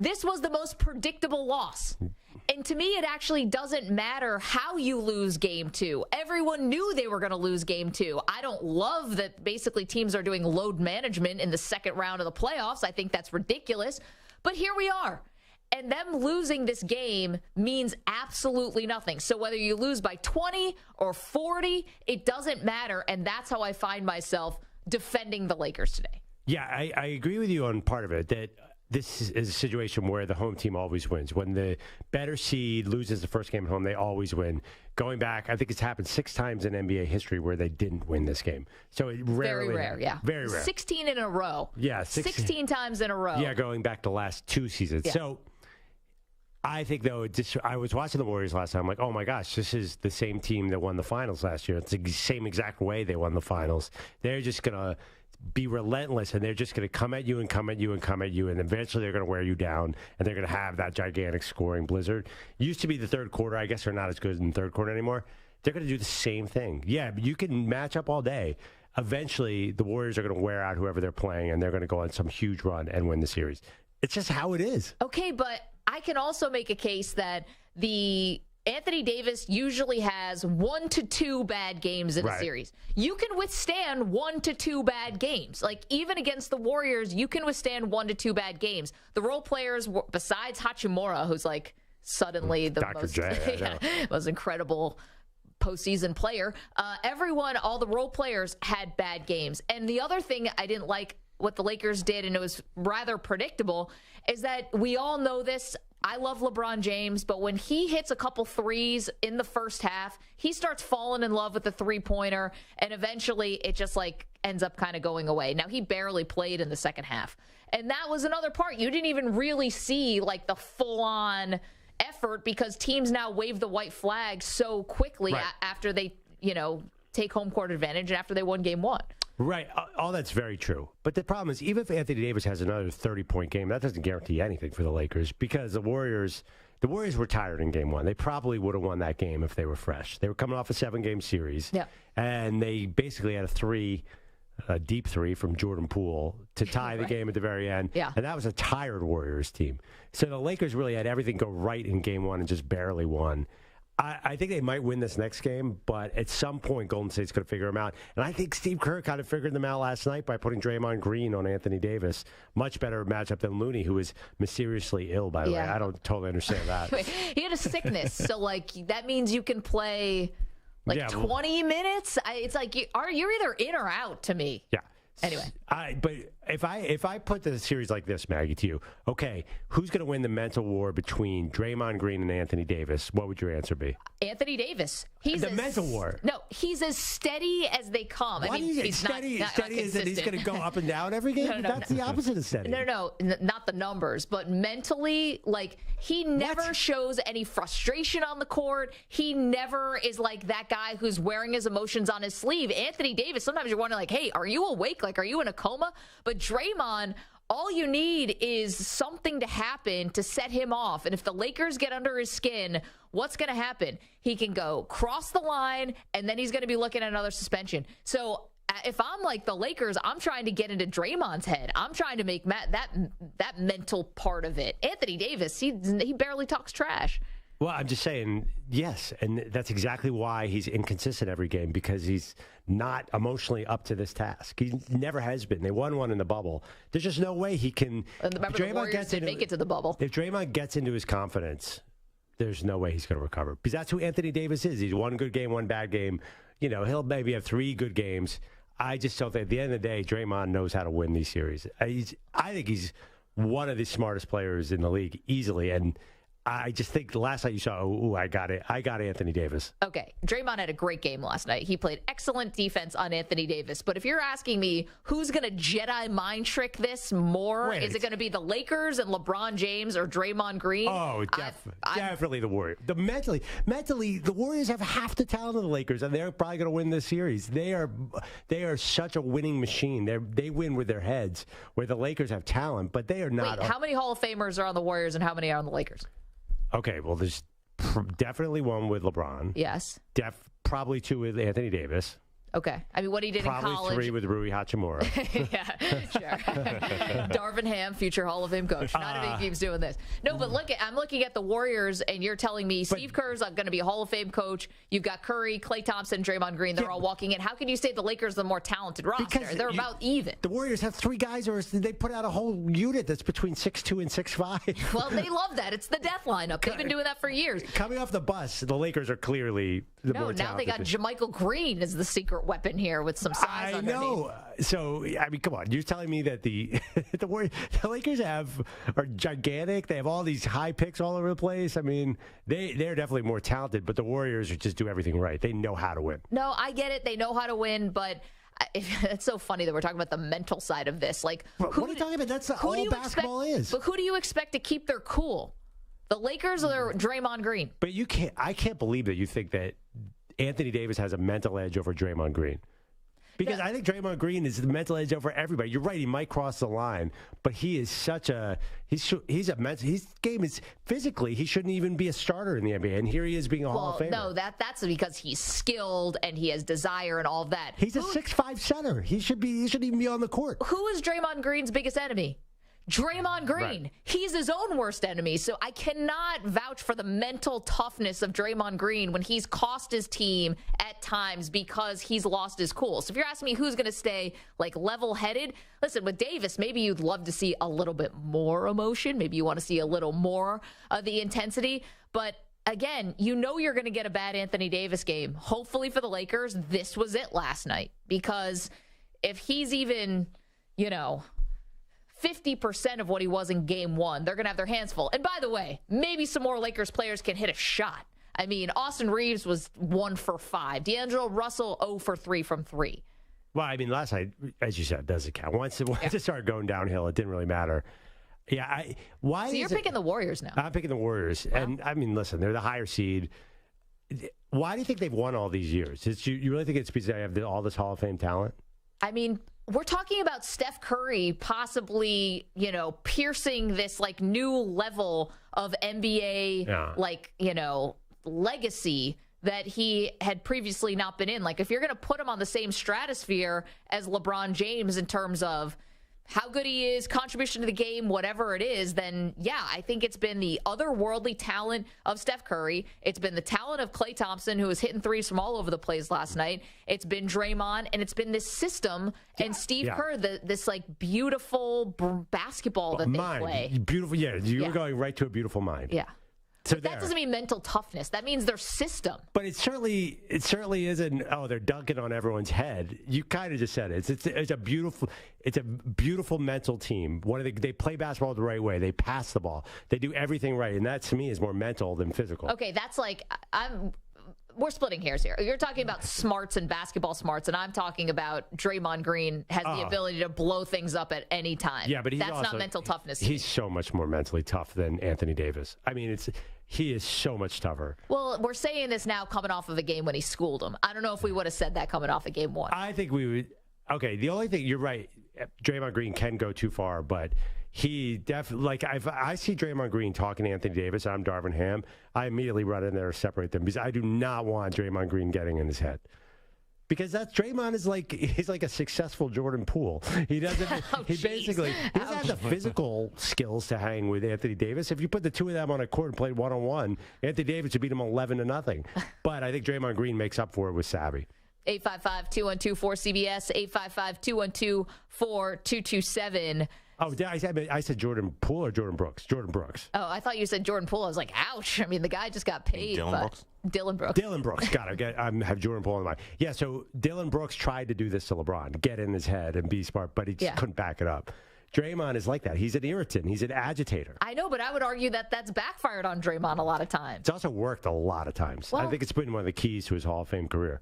This was the most predictable loss. And to me, it actually doesn't matter how you lose game 2. Everyone knew they were going to lose game 2. I don't love that basically teams are doing load management in the second round of the playoffs. I think that's ridiculous. But here we are. And them losing this game means absolutely nothing. So whether you lose by 20 or 40, it doesn't matter. And that's how I find myself defending the Lakers today. Yeah, I agree with you on part of it, that this is a situation where the home team always wins. When the better seed loses the first game at home, they always win. Going back, I think it's happened 6 times in NBA history where they didn't win this game. So it rarely, very rare, yeah. Very rare. 16 in a row. Yeah. 16 times in a row. Yeah, going back to the last 2 seasons. Yeah. So I think, though, I was watching the Warriors last time. I'm like, oh, my gosh, this is the same team that won the finals last year. It's the same exact way they won the finals. They're just going to be relentless, and they're just going to come at you and come at you and come at you, and eventually they're going to wear you down, and they're going to have that gigantic scoring blizzard. Used to be the third quarter. I guess they're not as good in the third quarter anymore. They're going to do the same thing. Yeah, you can match up all day. Eventually, the Warriors are going to wear out whoever they're playing, and they're going to go on some huge run and win the series. It's just how it is. Okay, but I can also make a case that the Anthony Davis usually has 1 to 2 bad games in a series. You can withstand 1 to 2 bad games. Like, even against the Warriors, you can withstand 1 to 2 bad games. The role players, besides Hachimura, who's like suddenly the most incredible postseason player, everyone, all the role players had bad games. And the other thing I didn't like what the Lakers did, and it was rather predictable, is that we all know this. I love LeBron James, but when he hits a couple threes in the first half, he starts falling in love with the three-pointer, and eventually it just like ends up kind of going away. Now, he barely played in the second half, and that was another part. You didn't even really see like the full-on effort because teams now wave the white flag so quickly after they, take home court advantage and after they won game 1. Right. All that's very true. But the problem is, even if Anthony Davis has another 30-point game, that doesn't guarantee anything for the Lakers because the Warriors were tired in game 1. They probably would have won that game if they were fresh. They were coming off a 7-game series, and they basically had a deep three from Jordan Poole to tie the game at the very end. Yeah. And that was a tired Warriors team. So the Lakers really had everything go right in game 1 and just barely won. I think they might win this next game, but at some point, Golden State's going to figure them out. And I think Steve Kerr kind of figured them out last night by putting Draymond Green on Anthony Davis. Much better matchup than Looney, who was mysteriously ill, by the way. I don't totally understand that. He had a sickness, so that means you can play 20 minutes? It's like you're either in or out to me. Yeah. Anyway. But if I put the series like this, Maggie, to you, okay, who's going to win the mental war between Draymond Green and Anthony Davis? What would your answer be? Anthony Davis. The mental war. No, he's as steady as they come. Why he's steady? Steady is that he's going to go up and down every game? That's the opposite of steady. No, not the numbers, but mentally, he never shows any frustration on the court. He never is like that guy who's wearing his emotions on his sleeve. Anthony Davis, sometimes you're wondering, hey, are you awake? Are you in a coma? But Draymond, all you need is something to happen to set him off. And if the Lakers get under his skin, what's going to happen? He can go cross the line, and then he's going to be looking at another suspension. So if I'm like the Lakers, I'm trying to get into Draymond's head. I'm trying to make that mental part of it. Anthony Davis, he barely talks trash. Well, I'm just saying, yes, and that's exactly why he's inconsistent every game, because he's not emotionally up to this task. He never has been. They won one in the bubble. There's just no way he can. Remember, the Warriors didn't make it to the bubble. If Draymond gets into his confidence, there's no way he's going to recover, because that's who Anthony Davis is. He's one good game, one bad game. He'll maybe have 3 good games. I just don't think at the end of the day, Draymond knows how to win these series. I think he's one of the smartest players in the league easily, and I just think the last night you saw, I got it. I got Anthony Davis. Okay. Draymond had a great game last night. He played excellent defense on Anthony Davis. But if you're asking me who's going to Jedi mind trick this more, is it going to be the Lakers and LeBron James or Draymond Green? Oh, definitely the Warriors. Mentally, the Warriors have half the talent of the Lakers, and they're probably going to win this series. They are such a winning machine. They win with their heads, where the Lakers have talent, but they are not. Wait, how many Hall of Famers are on the Warriors and how many are on the Lakers? Okay, well, there's definitely one with LeBron. Yes. Probably 2 with Anthony Davis. Okay. I mean, what he did Probably in college. 3 with Rui Hachimura. Yeah, sure. Darvin Ham, future Hall of Fame coach. Not if he keeps doing this. No, but I'm looking at the Warriors, and you're telling me Steve Kerr's going to be a Hall of Fame coach. You've got Curry, Klay Thompson, Draymond Green. They're all walking in. How can you say the Lakers are the more talented roster? They're about even. The Warriors have 3 guys, or they put out a whole unit that's between 6'2" and 6'5". Well, they love that. It's the death lineup. They've been doing that for years. Coming off the bus, the Lakers are clearly the more talented. Now they got JaMychal Green as the secret weapon here with some size underneath. I know. So, I mean, come on. You're telling me that the Lakers are gigantic. They have all these high picks all over the place. I mean, they're definitely more talented, but the Warriors just do everything right. They know how to win. No, I get it. They know how to win, but it's so funny that we're talking about the mental side of this. Like, what are you talking about? That's all basketball is. But who do you expect to keep their cool? The Lakers or Draymond Green? But I can't believe that you think that Anthony Davis has a mental edge over Draymond Green. Because I think Draymond Green is the mental edge over everybody. You're right; he might cross the line, but he is such a his game is physically he shouldn't even be a starter in the NBA, and here he is being a Hall of Famer. No, that's because he's skilled and he has desire and all of that. He's a 6'5" center. He shouldn't even be on the court. Who is Draymond Green's biggest enemy? Draymond Green. Right. He's his own worst enemy. So I cannot vouch for the mental toughness of Draymond Green when he's cost his team at times because he's lost his cool. So if you're asking me who's going to stay like level-headed, listen, with Davis, maybe you'd love to see a little bit more emotion. Maybe you want to see a little more of the intensity. But again, you know you're going to get a bad Anthony Davis game. Hopefully for the Lakers, this was it last night. Because if he's even, 50% of what he was in game 1, they're going to have their hands full. And by the way, maybe some more Lakers players can hit a shot. I mean, Austin Reeves was 1 for 5. D'Angelo Russell 0 for 3 from 3. Well, I mean, last night, as you said, doesn't count. Once it started going downhill, it didn't really matter. Yeah, so you're picking the Warriors now. I'm picking the Warriors. Wow. And, I mean, listen, they're the higher seed. Why do you think they've won all these years? You really think it's because they have all this Hall of Fame talent? I mean, we're talking about Steph Curry possibly, piercing this like new level of NBA, legacy that he had previously not been in. Like, if you're going to put him on the same stratosphere as LeBron James in terms of how good he is, contribution to the game, whatever it is, then yeah, I think it's been the otherworldly talent of Steph Curry. It's been the talent of Klay Thompson, who was hitting threes from all over the place last night. It's been Draymond, and it's been this system and Steve Kerr, this like beautiful baskell that they play. Beautiful, yeah. You're going right to a beautiful mind. Yeah. So that doesn't mean mental toughness. That means their system. But it certainly isn't. Oh, they're dunking on everyone's head. You kind of just said it. It's a beautiful mental team. They play basketball the right way. They pass the ball. They do everything right, and that to me is more mental than physical. Okay, that's like we're splitting hairs here. You're talking about smarts and basketball smarts, and I'm talking about Draymond Green has the ability to blow things up at any time. Yeah, but that's not mental toughness. He's so much more mentally tough than Anthony Davis. I mean, he is so much tougher. Well, we're saying this now coming off of a game when he schooled him. I don't know if we would have said that coming off of game 1. I think we would. Okay, the only thing, you're right, Draymond Green can go too far, but he definitely, like, I see Draymond Green talking to Anthony Davis, I'm Darvin Ham, I immediately run in there to separate them because I do not want Draymond Green getting in his head. Because Draymond is he's like a successful Jordan Poole. He doesn't. He doesn't have the physical skills to hang with Anthony Davis. If you put the two of them on a court and played 1-on-1, Anthony Davis would beat him 11-0. But I think Draymond Green makes up for it with savvy. 855-212-4CBS, 855-212-4227. Oh, I said Jordan Poole or Jordan Brooks? Jordan Brooks. Oh, I thought you said Jordan Poole. I was like, ouch. I mean, the guy just got paid. Dylan Brooks? Dylan Brooks. Dylan Brooks. Got it. I have Jordan Poole in mind. Yeah, so Dylan Brooks tried to do this to LeBron, get in his head and be smart, but he just couldn't back it up. Draymond is like that. He's an irritant. He's an agitator. I know, but I would argue that that's backfired on Draymond a lot of times. It's also worked a lot of times. I think it's been one of the keys to his Hall of Fame career.